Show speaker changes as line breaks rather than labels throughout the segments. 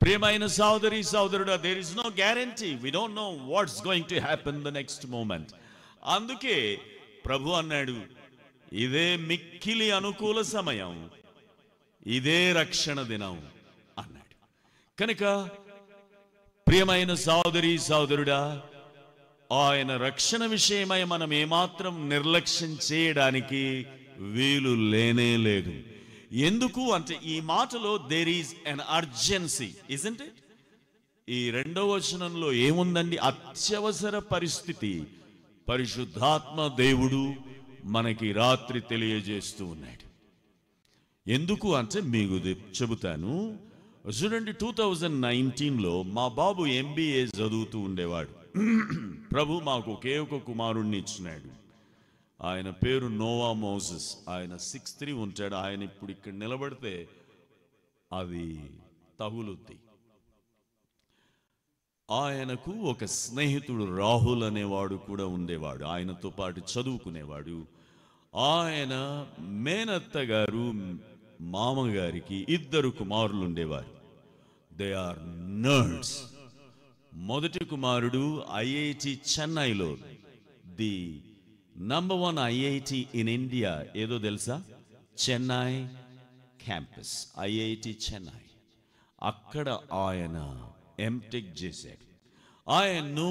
ప్రియమైన సోదరి సోదరుడా, there is no guarantee. We don't know what's going to happen the next moment. అందుకే ప్రభు అన్నాడు, ఇదే మిక్కిలి అనుకూల సమయం, ఇదే రక్షణ దినం అన్నాడు. కనుక ప్రియమైన సోదరి సోదరుడా, ఆయన రక్షణ విషయమై మనం ఏమాత్రం నిర్లక్ష్యం చేయడానికి వీలు లేనే లేదు. ఎందుకు అంటే ఈ మాటలో there is an urgency, isn't it? ఈ 2వ వచనంలో ఏముందండి? అత్యవసర పరిస్థితి పరిశుద్ధాత్మ దేవుడు మనకి రాత్రి తెలియజేస్తూ ఉన్నాడు. ఎందుకు అంటే మీకు చెబుతాను. చూడండి, 2019లో మా బాబు MBA చదువుతూ ఉండేవాడు. ప్రభు మాకు ఒకే ఒక కుమారుణ్ణి ఇచ్చినాడు. ఆయన పేరు నోవా మోసెస్. ఆయన 6'3" ఉంటాడు. ఆయన ఇప్పుడు ఇక్కడ నిలబడితే అది తగులుద్ది. ఆయనకు ఒక స్నేహితుడు రాహుల్ అనేవాడు కూడా ఉండేవాడు. ఆయనతో పాటు చదువుకునేవాడు. ఆయన మేనత్త గారు మామగారికి 2 కుమారులు ఉండేవారు. They are nerds. మొదటి కుమారుడు IIT చెన్నైలో, the number 1 IIT in India ఏదో తెలుసా? Chennai campus, IIT Chennai. అక్కడ ఆయన ఎంటెక్ చేశాడు. ఆయన్ను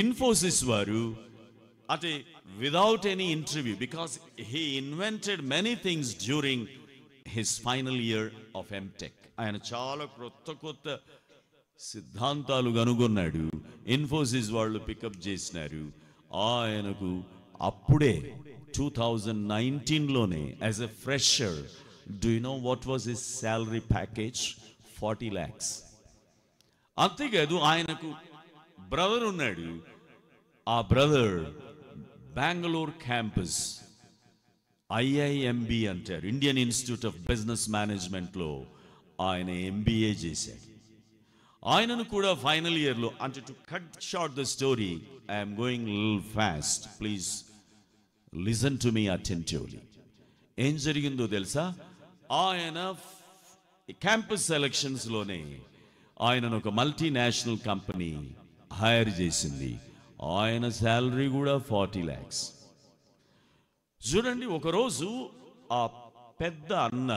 ఇన్ఫోసిస్ వారు అంటే without any interview, because he invented many things during his final year of M Tech. ఆయన చాలా కొత్త సిద్ధాంతాలు కనుగొన్నాడు. ఇన్ఫోసిస్ వాళ్ళు పికప్ చేసినారు. ఆయనకు అప్పుడే 2019లోనే as a fresher, do you know what was his salary package? 40 lakhs. అంతేకాదు, ఆయనకు బ్రదర్ ఉన్నాడు. ఆ బ్రదర్ బెంగళూరు క్యాంపస్ IIMB అంటారు, ఇండియన్ ఇన్స్టిట్యూట్ ఆఫ్ బిజినెస్ మేనేజ్మెంట్లో ఆయన MBA చేశాడు. ఆయనను కూడా ఫైనల్ ఇయర్లో, అంటే to cut short the story, I'm going little fast, please listen to me attentively. ఏం జరిగిందో తెలుసా? ఆయన క్యాంపస్ సెలక్షన్స్లోనే ఆయనను ఒక మల్టీనేషనల్ కంపెనీ హైర్ చేసింది. ఆయన శాలరీ కూడా 40 lakhs. చూడండి, ఒకరోజు ఆ పెద్ద అన్న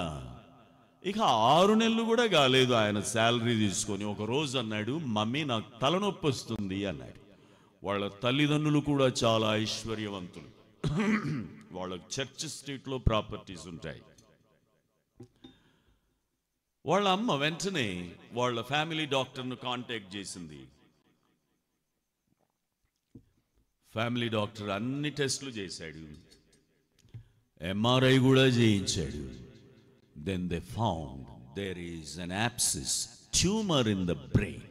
ఇక 6 నెలలు కూడా కాలేదు ఆయన శాలరీ తీసుకొని, ఒక రోజు అన్నాడు, మమ్మీ నాకు తలనొప్పి వస్తుంది అన్నాడు. వాళ్ళ తల్లిదండ్రులు కూడా చాలా ఐశ్వర్యవంతులు. వాళ్ళ చర్చ్ స్ట్రీట్లో ప్రాపర్టీస్ ఉంటాయి. వాళ్ళ అమ్మ వెంటనే వాళ్ళ ఫ్యామిలీ డాక్టర్ను కాంటాక్ట్ చేసింది. ఫ్యామిలీ డాక్టర్ అన్ని టెస్టులు చేశాడు, MRI కూడా చేయించాడు. Then they found there is an abscess, tumor in the brain.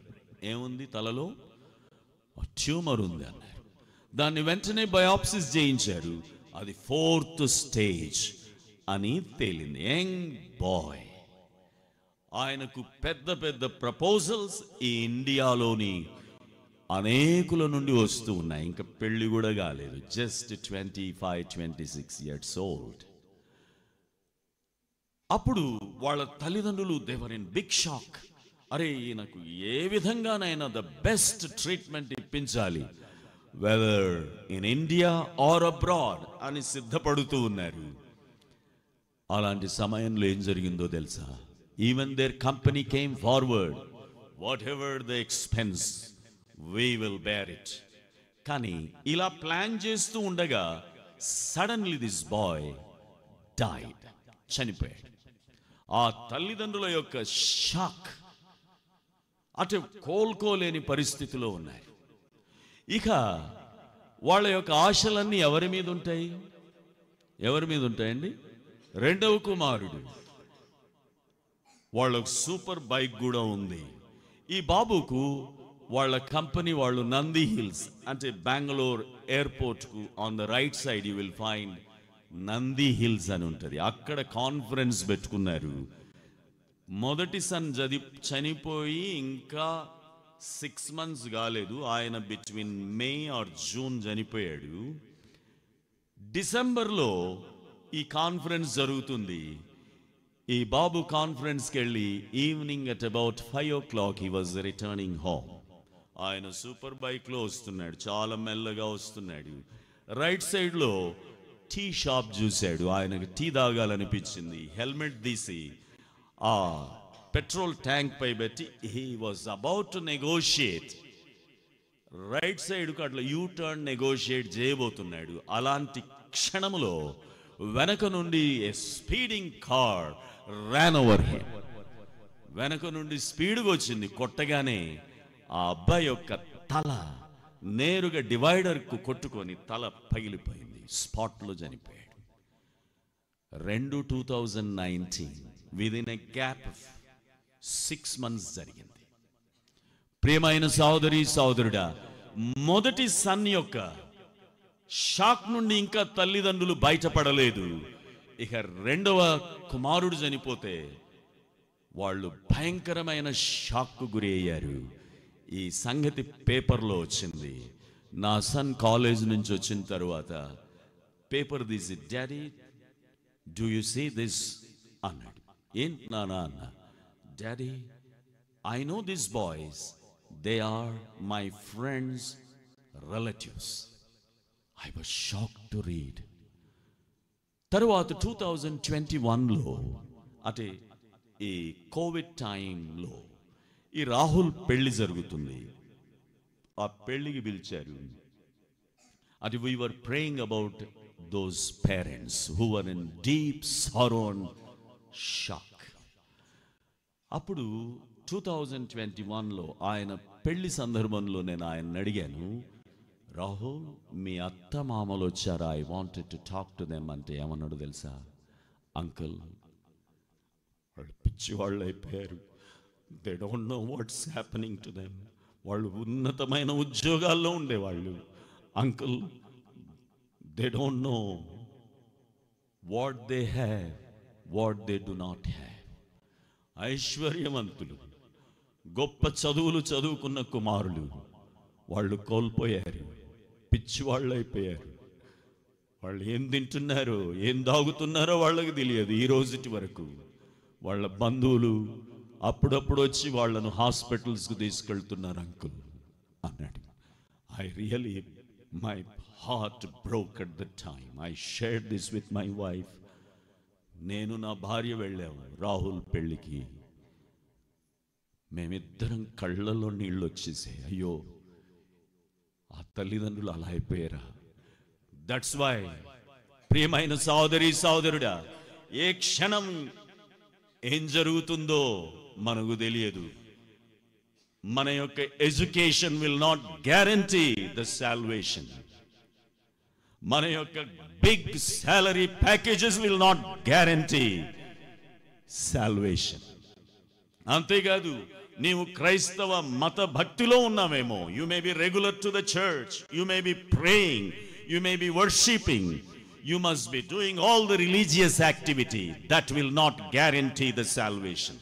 ఏముంది తలలో? ట్యూమర్ ఉంది అన్నారు. దాన్ని వెంటనే బయాప్సిస్ చేయించారు. అది 4th stage అని తేలింది. Young boy. ఆయనకు పెద్ద ప్రపోజల్స్ ఈ ఇండియాలోని అనేకుల నుండి వస్తూ ఉన్నాయి. ఇంకా పెళ్లి కూడా కాలేదు, జస్ట్ 25-26 years old. అప్పుడు వాళ్ళ తల్లిదండ్రులు they were in big shock. అరే, ఈయనకు ఏ విధంగానైనా ద బెస్ట్ ట్రీట్మెంట్ ఇప్పించాలి, whether in India or abroad అని సిద్ధపడుతూ ఉన్నారు. అలాంటి సమయంలో ఏం జరిగిందో తెలుసా? Even their company came forward, whatever the expense we will bear it. కానీ ఇలా ప్లాన్ చేస్తూ ఉండగా సడన్లీ దిస్ బాయ్ డైడ్, చనిపోయాడు. ఆ తల్లిదండ్రుల యొక్క షాక్, అటు కోలుకోలేని పరిస్థితిలో ఉన్నారు. ఇక వాళ్ళ యొక్క ఆశలన్నీ ఎవరి మీద ఉంటాయి? ఎవరి మీద ఉంటాయండి? 2వ కుమారుడు. వాళ్ళకు సూపర్ బైక్ కూడా ఉంది. ఈ బాబుకు వాళ్ళ కంపెనీ వాళ్ళు నంది హిల్స్, అంటే బెంగళూరు ఎయిర్పోర్ట్కు on the right side you will find Nandi hills అని ఉంటుంది. అక్కడ కాన్ఫరెన్స్ పెట్టుకున్నారు. మొదటి సన్ చనిపోయి ఇంకా 6 months కాలేదు. ఆయన బిట్వీన్ మే ఆర్ జూన్ చనిపోయాడు. డిసెంబర్లో ఈ కాన్ఫరెన్స్ జరుగుతుంది. ఈ బాబు కాన్ఫరెన్స్కి వెళ్ళి evening at about 5 o'clock he was returning home. ఆయన సూపర్ బైక్లో వస్తున్నాడు, చాలా మెల్లగా వస్తున్నాడు. రైట్ సైడ్లో టీ షాప్ చూశాడు. ఆయనకు టీ తాగాలనిపించింది. హెల్మెట్ తీసి ఆ పెట్రోల్ ట్యాంక్ పై పెట్టి he was about to negotiate. Right సైడ్కు అట్లా యూ టర్న్ నెగోషియేట్ చేయబోతున్నాడు. అలాంటి క్షణంలో వెనక నుండి a speeding car ran over him. వెనక నుండి స్పీడ్గా వచ్చింది. కొట్టగానే ఆ అబ్బాయి యొక్క తల నేరుగా డివైడర్కు కొట్టుకొని తల పగిలిపోయింది. స్పాట్లో చనిపోయాడు. 2019 within a gap of 6 months జరిగింది. ప్రియమైన సహోదరి సహోదరుడా, మొదటి సన్ యొక్క షాక్ నుండి ఇంకా తల్లిదండ్రులు బయటపడలేదు. ఇక రెండవ కుమారుడు చనిపోతే వాళ్ళు భయంకరమైన షాక్కు గురి అయ్యారు. ఈ సంగతి పేపర్లో వచ్చింది. నా సన్ కాలేజ్ నుంచి వచ్చిన తర్వాత పేపర్ తీసి daddy do you see this అన్నాడు. ఏంటి నానా అన్న. Daddy I know this boys, they are my friends relatives. I was shocked to read. తరువాత 2021లో అంటే ఈ కోవిడ్ టైంలో ఈ రాహుల్ పెళ్లి జరుగుతుంది. ఆ పెళ్లికి పిలిచారు. అది we were praying about those parents who were in deep sorrow and shock. అప్పుడు 2021లో ఆయన పెళ్లి సందర్భంలో నేను ఆయన అడిగాను, రాహుల్ మీ అత్త మామలు వచ్చారా, I wanted to talk to them అంటే ఏమన్నాడు తెలుసా? అంకుల్ వాళ్ళు పిచ్చి వాళ్ళు అయిపోయారు. They don't know what's happening to them. వాళ్ళు ఉన్నతమైన ఉద్యోగాల్లో ఉండేవాళ్ళు. Uncle they don't know what they have, what they do not have. ఐశ్వర్యవంతులు, గొప్ప చదువులు చదువుకున్న కుమారులు వాళ్ళు కోల్పోయారు. పిచ్చి వాళ్ళు అయిపోయారు. వాళ్ళు ఏం తింటున్నారో ఏం తాగుతున్నారో వాళ్ళకి తెలియదు ఈ రోజుటి వరకు. వాళ్ళ బంధువులు అప్పుడప్పుడు వచ్చి వాళ్ళను హాస్పిటల్స్కు తీసుకెళ్తున్నారు అంకుల్ అన్నాడు. I really my heart broke at the time. I shared this with my wife. నేను నా భార్య వెళ్ళాము రాహుల్ పెళ్ళికి. మేమిద్దరం కళ్ళలో నీళ్ళు వచ్చేసాయి. అయ్యో ఆ తల్లిదండ్రులు అలా అయిపోయారా. దట్స్ వై ప్రియమైన సహోదరి సహోదరుడా, ఏ క్షణం ఏం జరుగుతుందో మనకు తెలియదు. మన యొక్క education will not guarantee the salvation. మన యొక్క big salary packages will not guarantee salvation. అంతేకాదు, నీవు క్రైస్తవ మత భక్తిలో ఉన్నావేమో, you may be regular to the church, you may be praying, you may be worshipping, you must be doing all the religious activity. That will not guarantee the salvation.